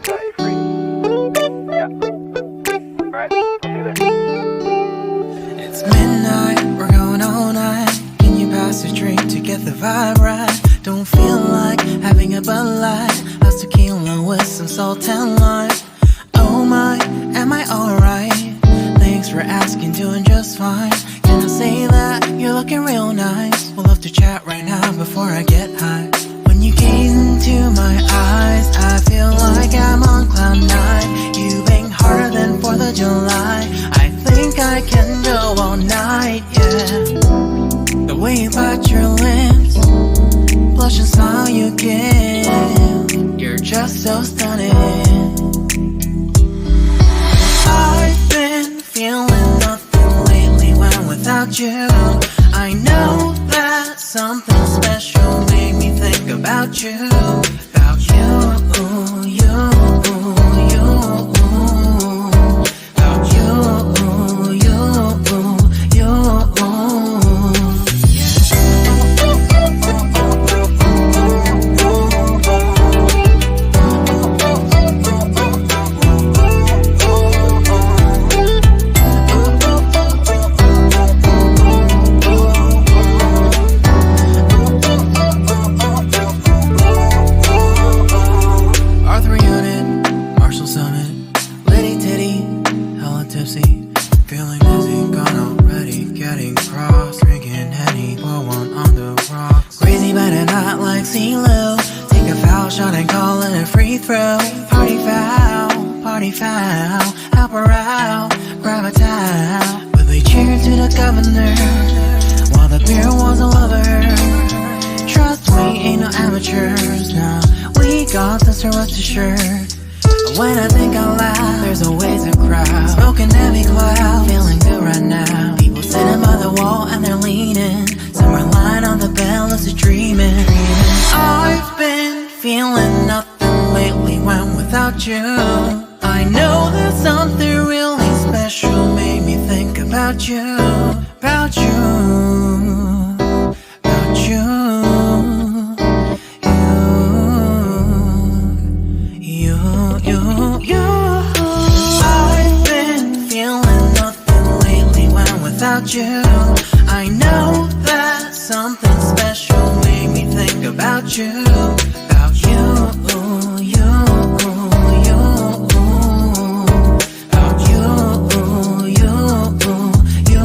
to set you free. Yeah. Alright, let's do this. It's midnight, we're going all night. Can you pass a drink to get the vibe right? Don't feel like having a Bud Light. How's tequila with some salt and lime? Oh my, am I alright? Thanks for asking, doing just fine. Can I say that you're looking real nice? We'll love to chat right now before I get high. When you gaze into my eyes, I feel like I'm on cloud nine. You bang harder than 4th of July. I think I can go all night, yeah. The way you bite your lips, blush and smile you give, you're just so stunning. I've been feeling nothing lately when without you. I know that something special made me think about you. About you, you, you. About you, you, you. Feeling dizzy, gone already, getting cross. Drinking Henny, pour one on the rocks. Crazy but not like CeeLo. Take a foul shot and call it a free throw. Party foul, help her out, grab a towel. But they cheered to the governor, while the beer was a lover. Trust me, ain't no amateurs, no. We got this to rest assured. When I think out loud, there's always a crowd. Smoking heavy cloud, feeling good right now. People sitting by the wall and they're leaning. Some are lying on the bed, lucid dreaming. I've been feeling nothing lately when without you. I know that something really special made me think about you. About you, about you. I've been feeling nothing lately when without you. I know that something special made me think about you. About you, you, you. About you, you, you.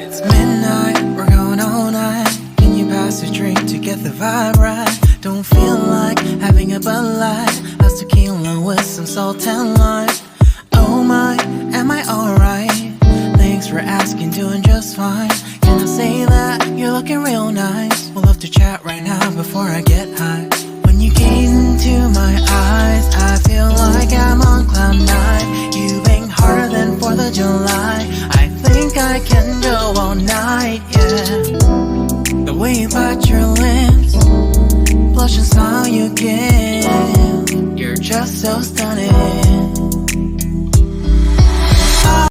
It's midnight, we're going all night. Can you pass a drink to get the vibe right? Don't feel like having a Bud Light. How's tequila with some salt and lime? Oh my, am I alright? Thanks for asking, doing just fine. Can I say that you're looking real nice? We'll love to chat right now before I get high. When you gaze into my eyes, I feel like I'm on cloud nine. You bang harder than 4th of July. I think I can go all night, yeah. The way you bite your lips, blush and smile you give, you're just so stunning.